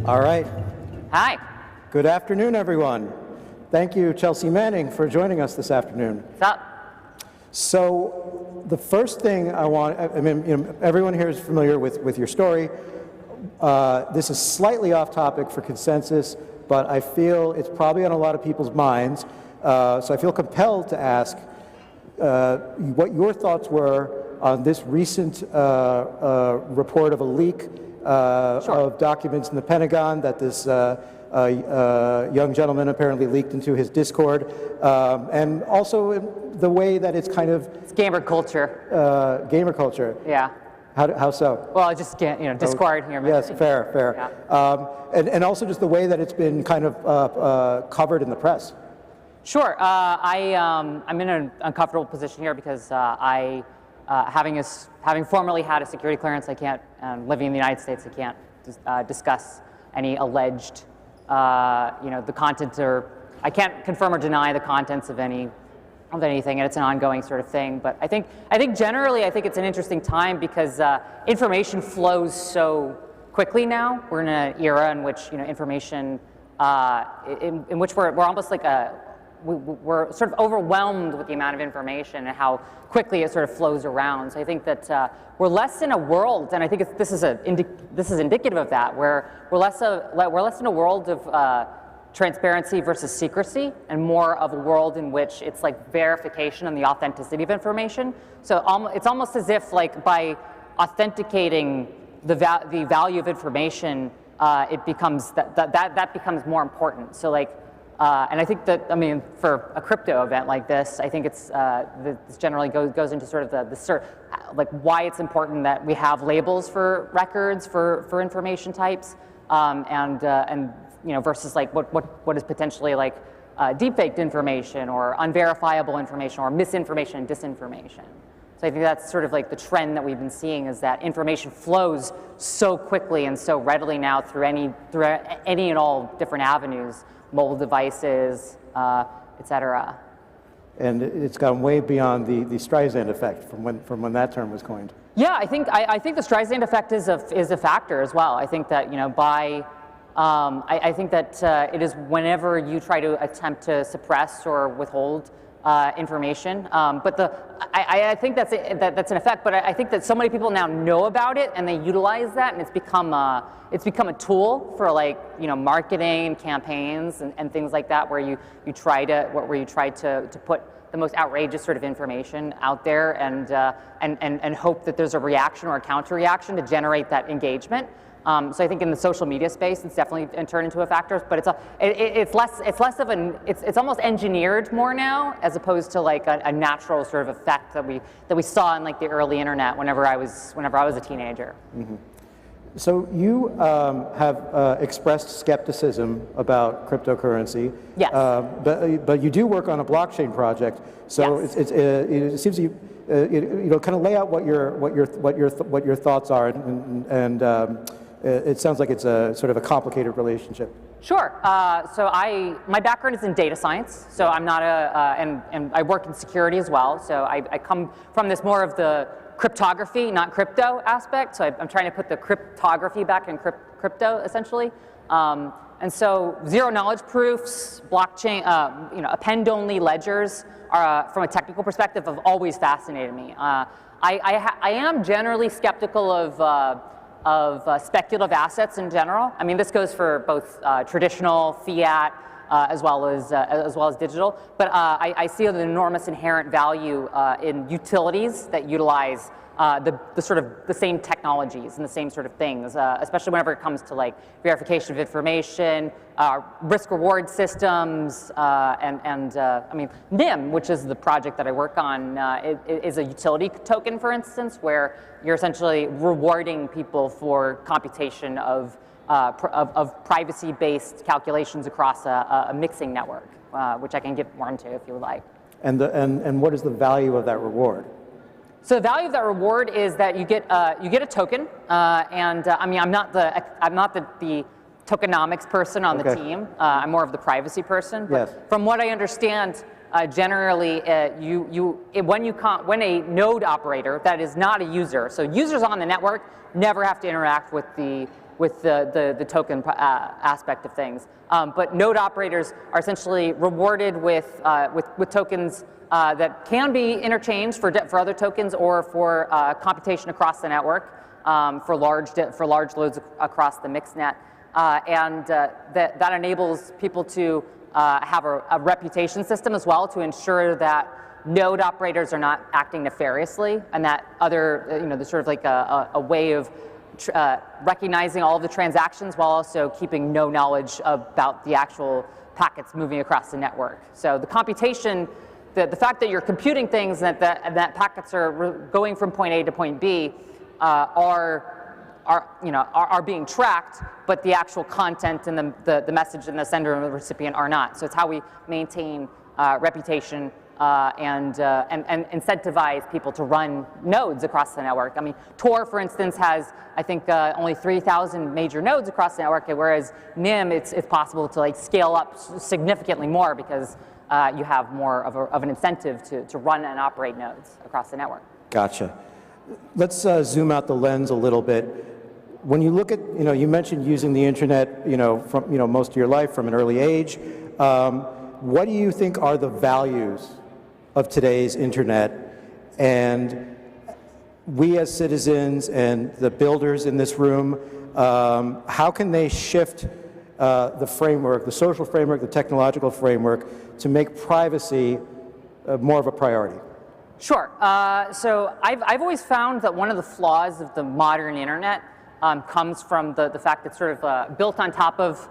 All right. Hi. Good afternoon, everyone. Thank you, Chelsea Manning, for joining us this afternoon. What's up? So the first thing I mean, everyone here is familiar with your story. This is slightly off topic for consensus, but I feel it's probably on a lot of people's minds. So I feel compelled to ask what your thoughts were on this recent report of a leak of documents in the Pentagon that this young gentleman apparently leaked into his Discord, and also the way that it's kind of... It's gamer culture. Gamer culture. Yeah. How so? Well, I just can't, Discord here. Yes, fair. Yeah. And also just the way that it's been kind of covered in the press. Sure. I'm in an uncomfortable position here because having formerly had a security clearance, I can't, living in the United States, I can't discuss any alleged, the content, or I can't confirm or deny the contents of anything, and it's an ongoing sort of thing. But I think generally, it's an interesting time because information flows so quickly now. We're in an era in which information, in which we're almost like we're sort of overwhelmed with the amount of information and how quickly it sort of flows around. So I think that we're less in a world, and I think this is indicative of that, where we're less in a world of transparency versus secrecy, and more of a world in which it's like verification and the authenticity of information. So it's almost as if, like, by authenticating the value of information, it becomes that becomes more important. So like. And I think that, for a crypto event like this, I think it's this generally goes into sort of like why it's important that we have labels for records for information types, and versus like what is potentially like deepfaked information or unverifiable information or misinformation and disinformation. So I think that's sort of like the trend that we've been seeing, is that information flows so quickly and so readily now through any and all different avenues. Mobile devices, et cetera. And it's gone way beyond the Streisand Effect from when that term was coined. Yeah, I think the Streisand Effect is a factor as well. I think that I think that it is whenever you try to attempt to suppress or withhold information. But I think that's an effect. But I think that so many people now know about it and they utilize that, and it's become a tool for marketing and campaigns and things like that, where you try to put the most outrageous sort of information out there and hope that there's a reaction or a counter reaction to generate that engagement. So I think in the social media space, it's definitely turned into a factor, but it's almost engineered more now, as opposed to like a natural sort of effect that we saw in like the early internet whenever I was a teenager. Mm-hmm. So you have expressed skepticism about cryptocurrency. Yes. But you do work on a blockchain project. So yes. It seems you kind of lay out what your thoughts are, and it sounds like it's a sort of a complicated relationship. Sure. So my background is in data science. So I'm not and I work in security as well. So I come from this more of the cryptography, not crypto aspect. So I'm trying to put the cryptography back in crypto, essentially. And so zero knowledge proofs, blockchain, append-only ledgers are, from a technical perspective, have always fascinated me. I am generally skeptical of speculative assets in general. I mean, this goes for both traditional fiat as well as digital. But I see an enormous inherent value in utilities that utilize the sort of the same technologies and the same sort of things, especially whenever it comes to like verification of information, risk-reward systems, and NIM, which is the project that I work on, is a utility token, for instance, where you're essentially rewarding people for computation of privacy-based calculations across a mixing network, which I can get more into if you would like. And what is the value of that reward? So the value of that reward is that you get a token, I'm not the tokenomics person on the team. I'm more of the privacy person. But yes. From what I understand, generally, when a node operator that is not a user, so users on the network never have to interact with the with the token aspect of things. But node operators are essentially rewarded with tokens that can be interchanged for other tokens or for computation across the network for large loads across the mixed net, and that enables people to have a reputation system as well to ensure that node operators are not acting nefariously, and that other, there's sort of like a way of recognizing all of the transactions while also keeping no knowledge about the actual packets moving across the network. So the computation, the fact that you're computing things and that packets are going from point A to point B are being tracked, but the actual content and the message and the sender and the recipient are not. So it's how we maintain reputation and incentivize people to run nodes across the network. I mean, Tor, for instance, has, I think, only 3,000 major nodes across the network, whereas NIM, it's possible to like scale up significantly more because you have more of an incentive to run and operate nodes across the network. Gotcha. Let's zoom out the lens a little bit. When you look at, you mentioned using the internet, from, most of your life from an early age. What do you think are the values of today's internet? And we as citizens and the builders in this room, how can they shift the framework, the social framework, the technological framework to make privacy more of a priority? Sure. So I've always found that one of the flaws of the modern internet comes from the fact that it's sort of built on top of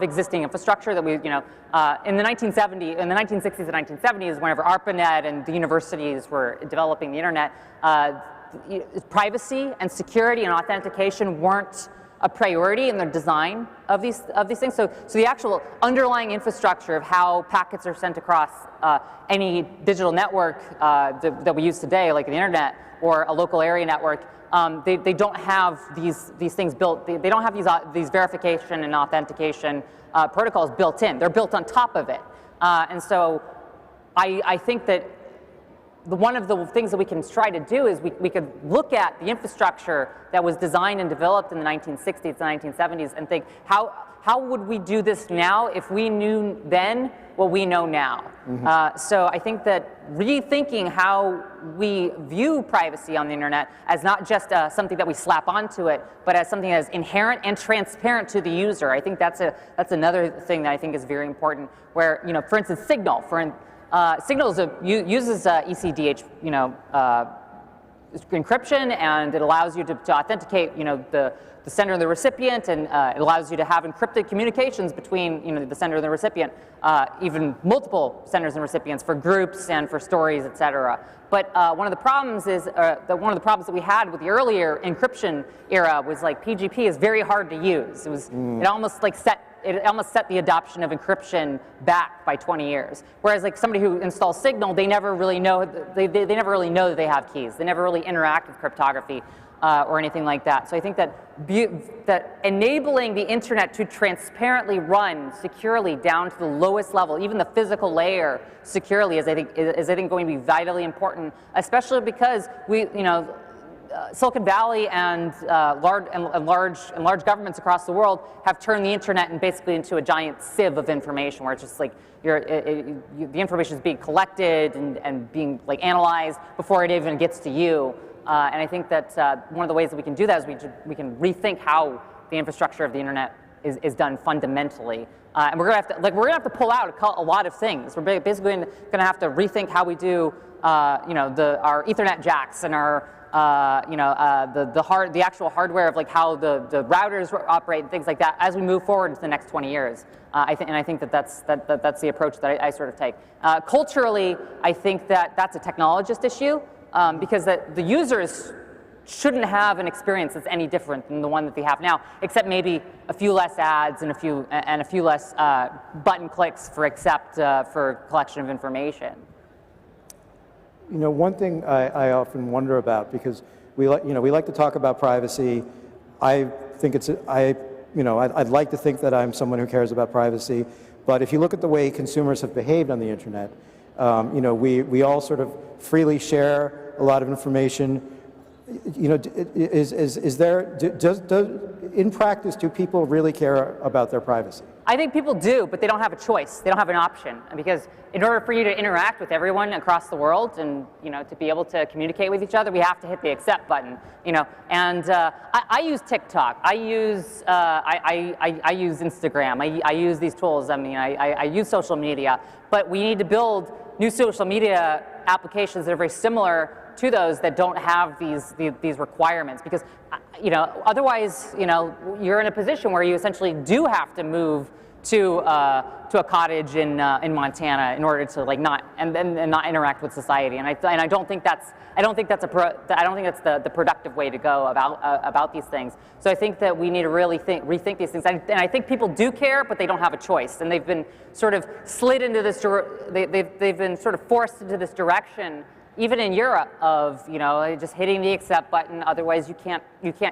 existing infrastructure that we, in the 1960s and 1970s, whenever ARPANET and the universities were developing the internet, privacy and security and authentication weren't a priority in the design of these things. So the actual underlying infrastructure of how packets are sent across any digital network that we use today, like the internet or a local area network, they don't have these things built. They don't have these verification and authentication protocols built in. They're built on top of it. And so I think that one of the things that we can try to do is we could look at the infrastructure that was designed and developed in the 1960s and 1970s and think, how would we do this now if we knew then what we know now? Mm-hmm. So I think that rethinking how we view privacy on the internet as not just something that we slap onto it, but as something that is inherent and transparent to the user. I think that's another thing that I think is very important. Where, for instance, Signal, Signal uses ECDH, encryption, and it allows you to authenticate, the sender and the recipient, and it allows you to have encrypted communications between, the sender and the recipient, even multiple senders and recipients for groups and for stories, et cetera. But one of the problems is that we had with the earlier encryption era was like PGP is very hard to use. It almost like set the adoption of encryption back by 20 years. Whereas like somebody who installs Signal, they never really know they never really know that they have keys. They never really interact with cryptography or anything like that. So I think that enabling the internet to transparently run securely down to the lowest level, even the physical layer securely, is I think going to be vitally important, especially because Silicon Valley and large governments across the world have turned the internet basically into a giant sieve of information, where it's just like the information is being collected and being like analyzed before it even gets to you. And I think that one of the ways that we can do that is we can rethink how the infrastructure of the internet is done fundamentally. And we're gonna have to pull out a lot of things. We're basically gonna have to rethink how we do our Ethernet jacks and our the actual hardware of like how the routers operate and things like that as we move forward into the next 20 years. I think that's the approach that I sort of take. Culturally, I think that's a technologist issue because the users shouldn't have an experience that's any different than the one that they have now, except maybe a few less ads and a few less button clicks for accept for collection of information. One thing I often wonder about, because we like to talk about privacy. I think I'd like to think that I'm someone who cares about privacy, but if you look at the way consumers have behaved on the internet, we all sort of freely share a lot of information. Is in practice, do people really care about their privacy? I think people do, but they don't have a choice. They don't have an option, because in order for you to interact with everyone across the world and to be able to communicate with each other, we have to hit the accept button. And I use TikTok. I use I use Instagram. I use these tools. I use social media, but we need to build new social media applications that are very similar to those that don't have these requirements, because otherwise you're in a position where you essentially do have to move to a cottage in Montana in order to not interact with society, and I don't think that's the productive way to go about these things. So I think that we need to really rethink these things, and I think people do care, but they don't have a choice, and they've been sort of slid into this. They've been sort of forced into this direction, even in Europe, of just hitting the accept button. Otherwise, you can't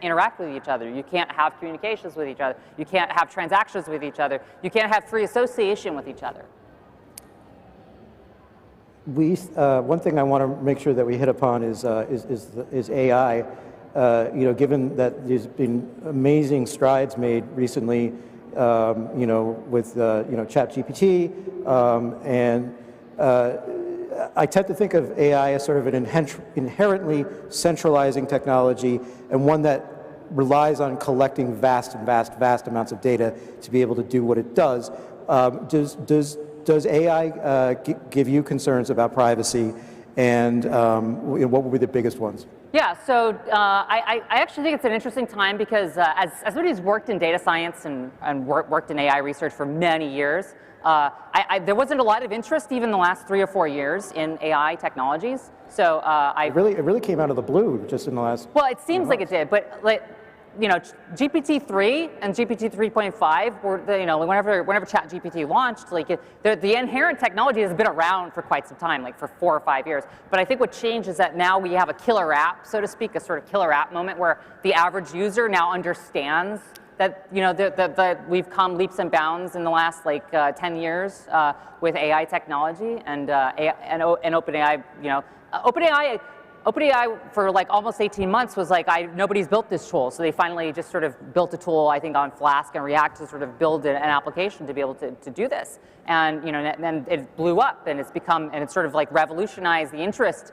interact with each other. You can't have communications with each other. You can't have transactions with each other. You can't have free association with each other. One thing I want to make sure that we hit upon is AI. Given that there's been amazing strides made recently, with ChatGPT, and I tend to think of AI as sort of an inherently centralizing technology, and one that relies on collecting vast amounts of data to be able to do what it does. Does AI give you concerns about privacy, and what would be the biggest ones? Yeah, so I actually think it's an interesting time, because as somebody who's worked in data science and worked in AI research for many years, there wasn't a lot of interest even in the last 3 or 4 years in AI technologies. So it really came out of the blue just in the last. Well, it seems like it did, but GPT-3 and GPT 3.5 were whenever ChatGPT launched, the inherent technology has been around for quite some time, for 4 or 5 years. But I think what changed is that now we have a killer app, so to speak, a sort of killer app moment where the average user now understands that that we've come leaps and bounds in the last 10 years with AI technology and OpenAI. OpenAI for almost 18 months was nobody's built this tool, so they finally just sort of built a tool, I think, on Flask and React to sort of build an application to be able to do this, and then it blew up, and it's sort of revolutionized the interest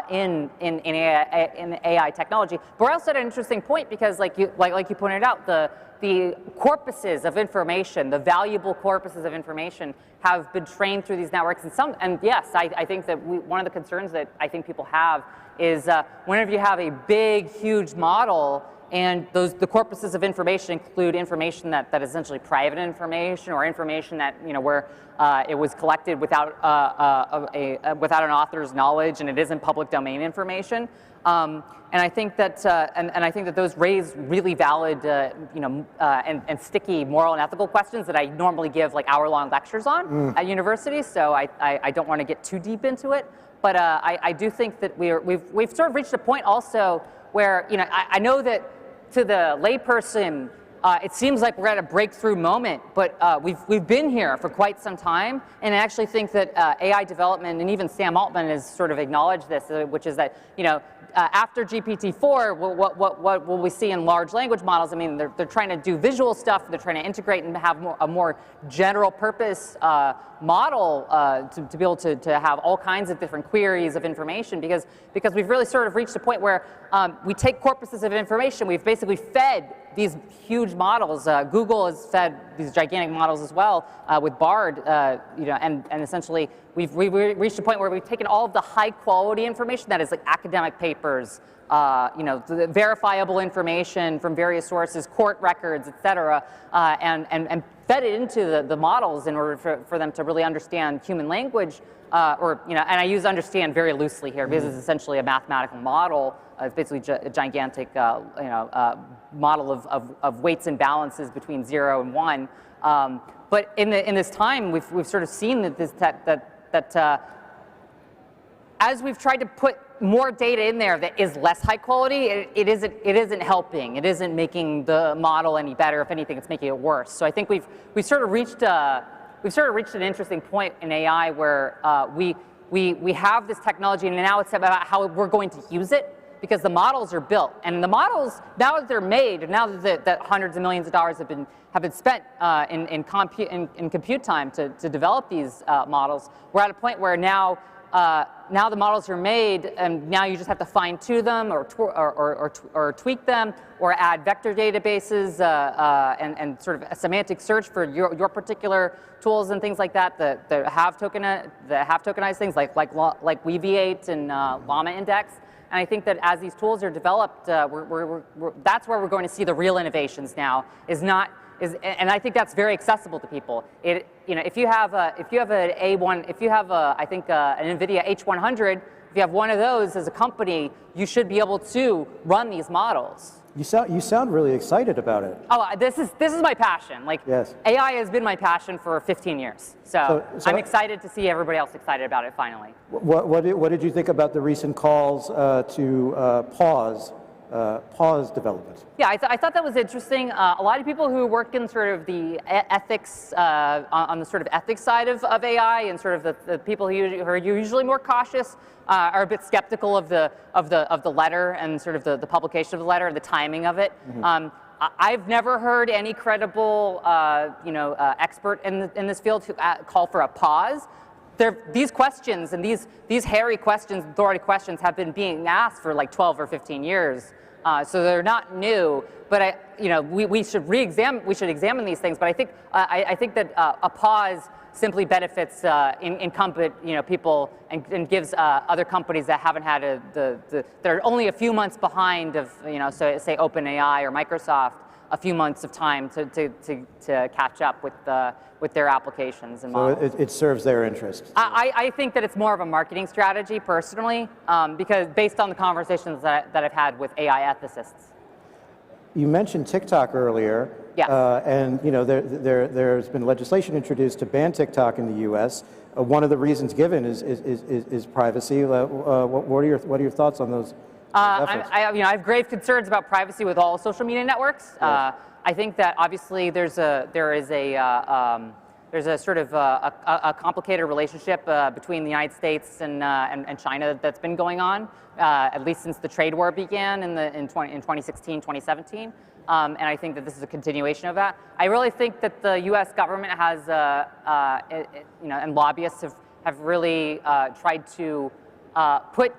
in AI technology. But we're also at an interesting point, because like you pointed out, the corpuses of information, the valuable corpuses of information, have been trained through these networks. And yes, I think that one of the concerns that I think people have is whenever you have a big, huge model, and the corpuses of information include information that is essentially private information, or information that where it was collected without without an author's knowledge, and it isn't public domain information. And I think that I think that those raise really valid and sticky moral and ethical questions that I normally give hour-long lectures on at universities. So I don't want to get too deep into it, but I do think that we've sort of reached a point also where I know that to the layperson it seems like we're at a breakthrough moment, but we've been here for quite some time, and I actually think that AI development, and even Sam Altman has sort of acknowledged this, which is that after GPT-4, what will we see in large language models? I mean, they're trying to do visual stuff, they're trying to integrate and have a more general purpose model to be able to have all kinds of different queries of information, because we've really sort of reached a point where we take corpuses of information, we've basically fed these huge models. Google has fed these gigantic models as well with Bard, and essentially we've reached a point where we've taken all of the high quality information that is academic papers, the verifiable information from various sources, court records, et cetera, and fed it into the models in order for them to really understand human language, and I use understand very loosely here, because it's essentially a mathematical model. It's basically a gigantic, model of weights and balances between 0 and 1. But in this time, we've sort of seen that as we've tried to put more data in there that is less high quality, it isn't helping. It isn't making the model any better. If anything, it's making it worse. So I think we've sort of reached an interesting point in AI where we have this technology, and now it's about how we're going to use it. because the models are built. And the models, now that they're made, now that hundreds of millions of dollars have been spent in compute time to develop these models, we're at a point where now the models are made, and now you just have to fine-tune them or tweak them or add vector databases and sort of a semantic search for your particular tools and things like that that have tokenized things like Weave8 and Llama Index. And I think that as these tools are developed, that's where we're going to see the real innovations now. And I think that's very accessible to people. If you have an NVIDIA H100, if you have one of those as a company, you should be able to run these models. You sound really excited about it. Oh, this is my passion. Like, yes. AI has been my passion for 15 years. So I'm excited to see everybody else excited about it finally. What did you think about the recent calls to pause development? Yeah, I thought that was interesting. A lot of people who work in sort of the ethics, on the sort of ethics side of AI, and sort of the people who are usually more cautious, are a bit skeptical of the letter and sort of the publication of the letter and the timing of it. Mm-hmm. I've never heard any credible expert in this field who call for a pause. These questions and these hairy questions, authority questions, have been being asked for like 12 or 15 years. So they're not new, but we should examine these things. But I think that a pause simply benefits incumbent people and gives other companies that haven't had that are only a few months behind of so say OpenAI or Microsoft a few months of time to catch up with their applications and models. So it serves their interest. I think that it's more of a marketing strategy, personally, because based on the conversations that I've had with AI ethicists. You mentioned TikTok earlier. Yes. And there's been legislation introduced to ban TikTok in the U.S. One of the reasons given is privacy. What are your thoughts on those? I have grave concerns about privacy with all social media networks. Yes. I think that obviously there is a sort of a complicated relationship between the United States and China that's been going on, at least since the trade war began in 2016, 2017. And I think that this is a continuation of that. I really think that the U.S. government has, and lobbyists have really tried to put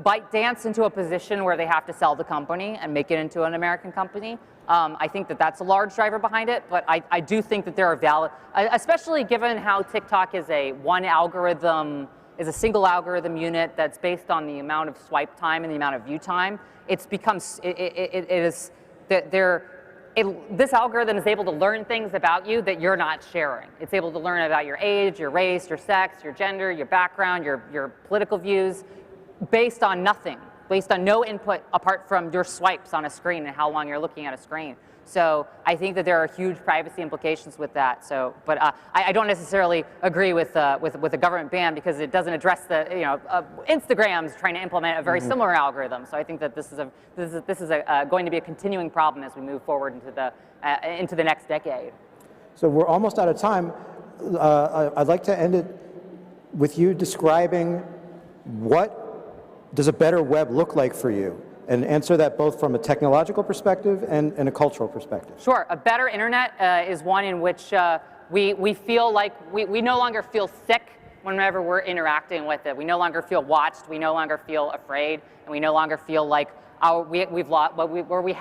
ByteDance into a position where they have to sell the company and make it into an American company. I think that that's a large driver behind it, but I do think that there are valid, especially given how TikTok is a single algorithm unit that's based on the amount of swipe time and the amount of view time. This algorithm is able to learn things about you that you're not sharing. It's able to learn about your age, your race, your sex, your gender, your background, your political views, based on nothing, based on no input apart from your swipes on a screen and how long you're looking at a screen. So I think that there are huge privacy implications with that. So, but I don't necessarily agree with a government ban because it doesn't address Instagram's trying to implement a very similar algorithm. So I think that this is going to be a continuing problem as we move forward into the next decade. So we're almost out of time. I'd like to end it with you describing what does a better web look like for you? And answer that both from a technological perspective and a cultural perspective. Sure. A better internet is one in which we feel like we no longer feel sick whenever we're interacting with it. We no longer feel watched. We no longer feel afraid. And we no longer feel like we've lost, where we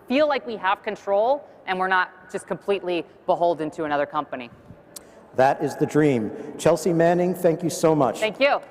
feel like we have control and we're not just completely beholden to another company. That is the dream. Chelsea Manning, thank you so much. Thank you.